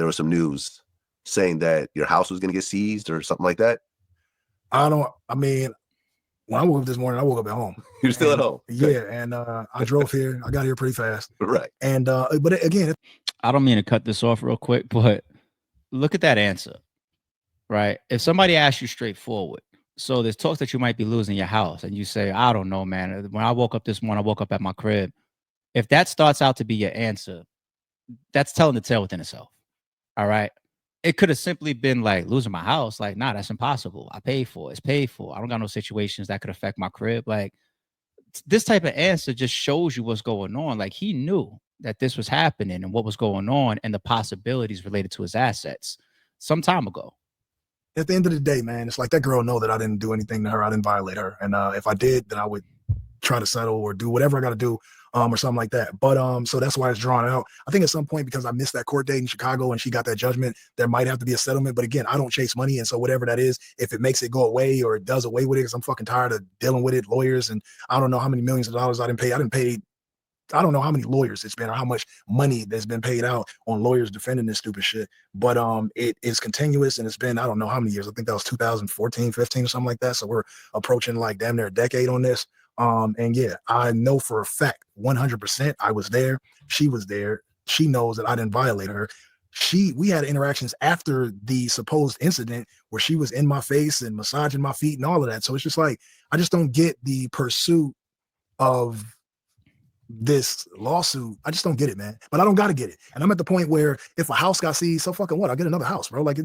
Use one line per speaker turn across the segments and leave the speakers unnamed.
there was some news saying that your house was going to get seized or something like that?
I mean, when I woke up this morning, I woke up at home.
You're still at home?
Yeah, and I drove here. I got here pretty fast.
Right.
And but again,
I don't mean to cut this off real quick, but look at that answer, right? If somebody asks you straightforward, so there's talks that you might be losing your house, and you say, I don't know, man. When I woke up this morning, I woke up at my crib. If that starts out to be your answer, that's telling the tale within itself. All right. It could have simply been like losing my house. Like, nah, that's impossible. I paid for it. It's paid for. I don't got no situations that could affect my crib. Like, this type of answer just shows you what's going on. Like, he knew that this was happening and what was going on and the possibilities related to his assets some time ago.
At the end of the day, man, it's like that girl know that I didn't do anything to her. I didn't violate her. And if I did, then I would try to settle or do whatever I got to do or something like that. But so that's why it's drawn out. I think at some point, because I missed that court date in Chicago and she got that judgment, there might have to be a settlement. But again, I don't chase money. And so whatever that is, if it makes it go away or it does away with it, because I'm fucking tired of dealing with it, lawyers, and I don't know how many millions of dollars I didn't pay. I don't know how many lawyers it's been or how much money that's been paid out on lawyers defending this stupid shit. But it is continuous and it's been, I don't know how many years. I think that was 2014, 15 or something like that. So we're approaching like damn near a decade on this. And yeah, I know for a fact, 100% I was there. She was there. She knows that I didn't violate her. We had interactions after the supposed incident where she was in my face and massaging my feet and all of that. So it's just like, I just don't get the pursuit of this lawsuit. I just don't get it, man. But I don't got to get it. And I'm at the point where if a house got seized, so fucking what? I'll get another house, bro. Like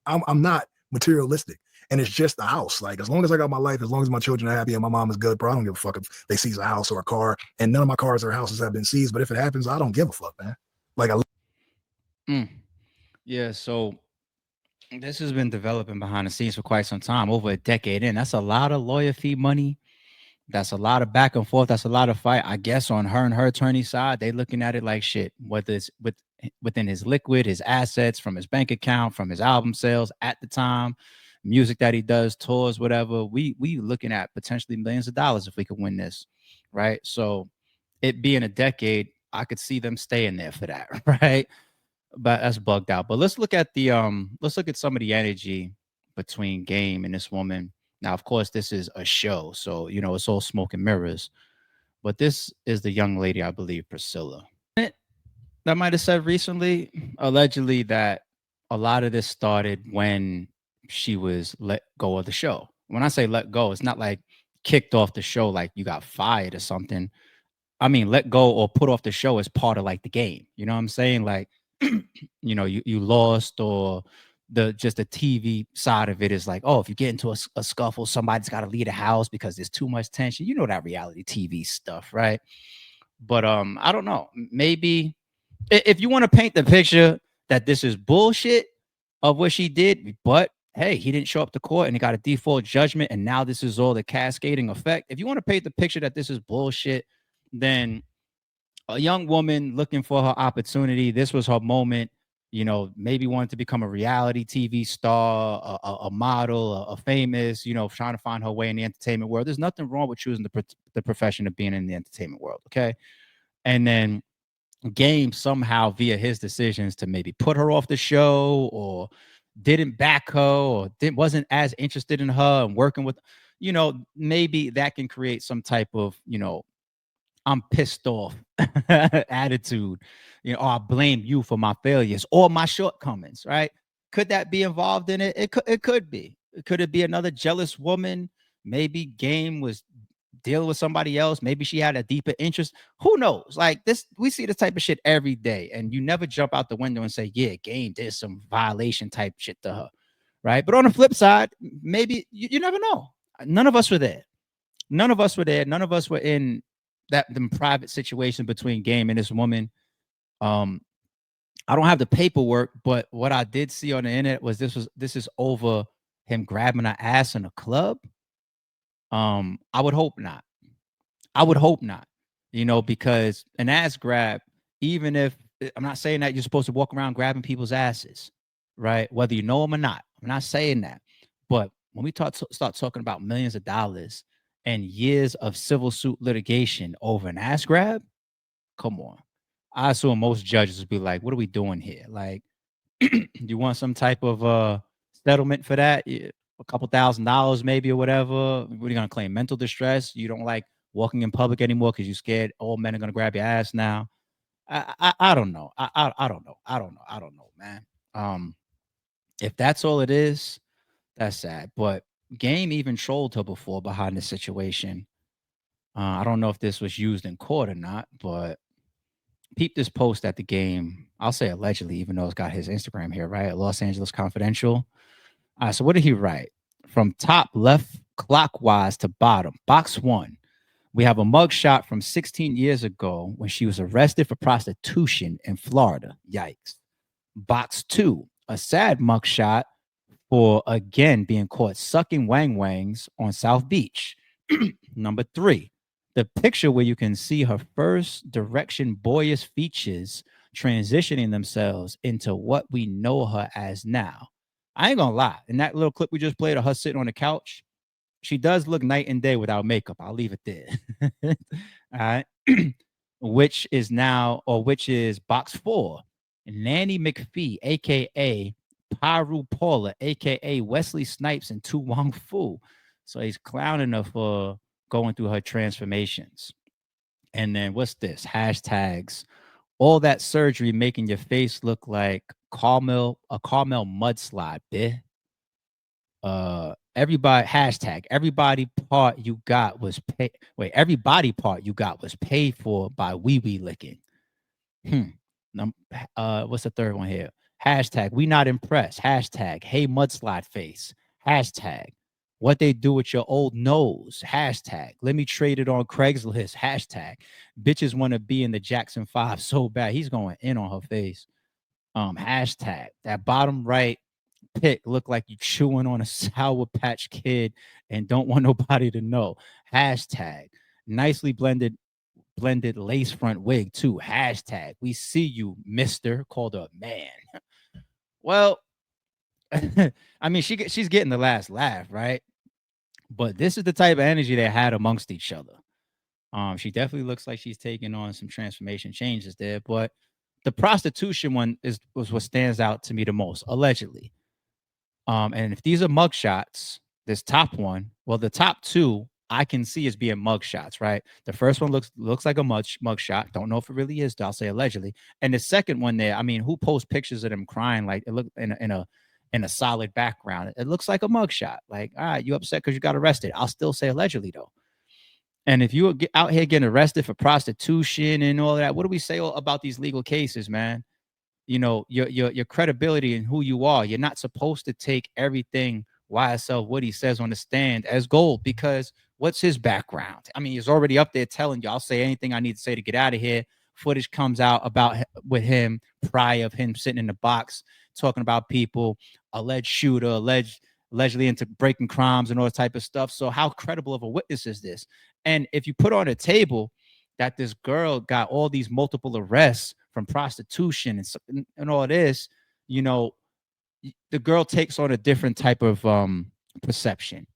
I'm not materialistic. And it's just the house. Like as long as I got my life, as long as my children are happy and my mom is good, bro, I don't give a fuck if they seize a house or a car. And none of my cars or houses have been seized. But if it happens, I don't give a fuck, man. Like
Yeah, so this has been developing behind the scenes for quite some time, over a decade in. That's a lot of lawyer fee money. That's a lot of back and forth. That's a lot of fight. I guess on her and her attorney side, they looking at it like shit. Whether it's within his liquid, his assets, from his bank account, from his album sales at the time, music that he does, tours, whatever. We looking at potentially millions of dollars if we could win this, right? So it being a decade, I could see them staying there for that, right? But that's bugged out. But let's look at some of the energy between Game and this woman. Now, of course, this is a show, so it's all smoke and mirrors. But this is the young lady, I believe, Priscilla, that might have said recently, allegedly, that a lot of this started when she was let go of the show. When I say let go, it's not like kicked off the show, like you got fired or something. I mean, let go or put off the show as part of like the game. You know what I'm saying? Like, you lost, or the TV side of it is like, oh, if you get into a scuffle, somebody's got to leave the house because there's too much tension. You know that reality TV stuff, right? But I don't know. Maybe if you want to paint the picture that this is bullshit of what she did, but hey, he didn't show up to court and he got a default judgment, and now this is all the cascading effect. If you want to paint the picture that this is bullshit, then a young woman looking for her opportunity, this was her moment. Maybe wanted to become a reality TV star, a model, a famous, trying to find her way in the entertainment world. There's nothing wrong with choosing the profession of being in the entertainment world, okay? And then Game somehow, via his decisions to maybe put her off the show, or didn't back her, or wasn't as interested in her and working with, maybe that can create some type of, I'm pissed off attitude, or I blame you for my failures or my shortcomings, right? Could that be involved in it? It could be. Could it be another jealous woman? Maybe Game was dealing with somebody else. Maybe she had a deeper interest. Who knows? Like this, we see this type of shit every day, and you never jump out the window and say, yeah, Game did some violation type shit to her, right? But on the flip side, maybe you never know. None of us were there. None of us were there. None of us were in the private situation between Game and this woman. I don't have the paperwork, but what I did see on the internet was this is over him grabbing her ass in a club. I would hope not. I would hope not. Because an ass grab, even if I'm not saying that you're supposed to walk around grabbing people's asses, right? Whether you know them or not. I'm not saying that. But when we start talking about millions of dollars and years of civil suit litigation over an ass grab, come on. I assume most judges would be like, what are we doing here? Like, You want some type of settlement for that? A couple $1,000 maybe or whatever. What are you gonna claim? Mental distress? You don't like walking in public anymore because you're scared all men are gonna grab your ass now. I don't know. I don't know. I don't know, man. If that's all it is, that's sad. But Game even trolled her before behind the situation. I don't know if this was used in court or not, but peep this post at the Game. I'll say allegedly, even though it's got his Instagram here, right? Los Angeles Confidential. So what did he write? From top left clockwise to bottom, box one. We have a mugshot from 16 years ago when she was arrested for prostitution in Florida. Yikes. Box two, a sad mugshot for again being caught sucking wang wangs on South Beach. Number three, the picture where you can see her first direction boyish features transitioning themselves into what we know her as now. I ain't gonna lie. In that little clip we just played of her sitting on the couch, she does look night and day without makeup. I'll leave it there. All right. which is box four. Nanny McPhee, aka Paru Paula, aka Wesley Snipes and Tu Wong Fu. So he's clowning her for going through her transformations. And then what's this? Hashtags. All that surgery making your face look like a Carmel mudslide, bitch. Everybody hashtag everybody part you got was paid. Wait, every body part you got was paid for by wee wee licking. What's the third one here? Hashtag we not impressed. Hashtag hey mudslide face. Hashtag what they do with your old nose. Hashtag let me trade it on Craigslist. Hashtag bitches want to be in the Jackson 5 so bad. He's going in on her face. Hashtag that bottom right pic look like you chewing on a Sour Patch Kid and don't want nobody to know. Hashtag nicely blended lace front wig too. Hashtag we see you, Mister. Called a man. Well, I mean, she's getting the last laugh, right? But this is the type of energy they had amongst each other. She definitely looks like she's taking on some transformation changes there, but the prostitution one was what stands out to me the most, allegedly. And if these are mugshots, this top one, well, the top two I can see as being mugshots, right? The first one looks like a mugshot. Don't know if it really is. I'll say allegedly. And the second one there, I mean, who posts pictures of them crying like it looked in a solid background? It looks like a mugshot. Like, all right, you upset because you got arrested. I'll still say allegedly though. And if you get out here getting arrested for prostitution and all that, what do we say about these legal cases, man? You know, your credibility and who you are. You're not supposed to take everything YSL Woody says on the stand as gold, because what's his background? I mean, he's already up there telling you, I'll say anything I need to say to get out of here. Footage comes out about with him prior of him sitting in the box talking about people, alleged shooter, allegedly into breaking crimes and all that type of stuff. So how credible of a witness is this? And if you put on a table that this girl got all these multiple arrests from prostitution and all this, you know, the girl takes on a different type of perception.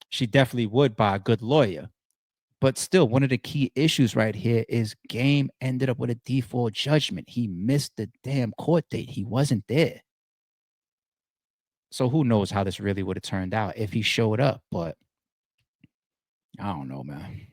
She definitely would by a good lawyer. But still, one of the key issues right here is Game ended up with a default judgment. He missed the damn court date. He wasn't there. So who knows how this really would have turned out if he showed up. But I don't know, man.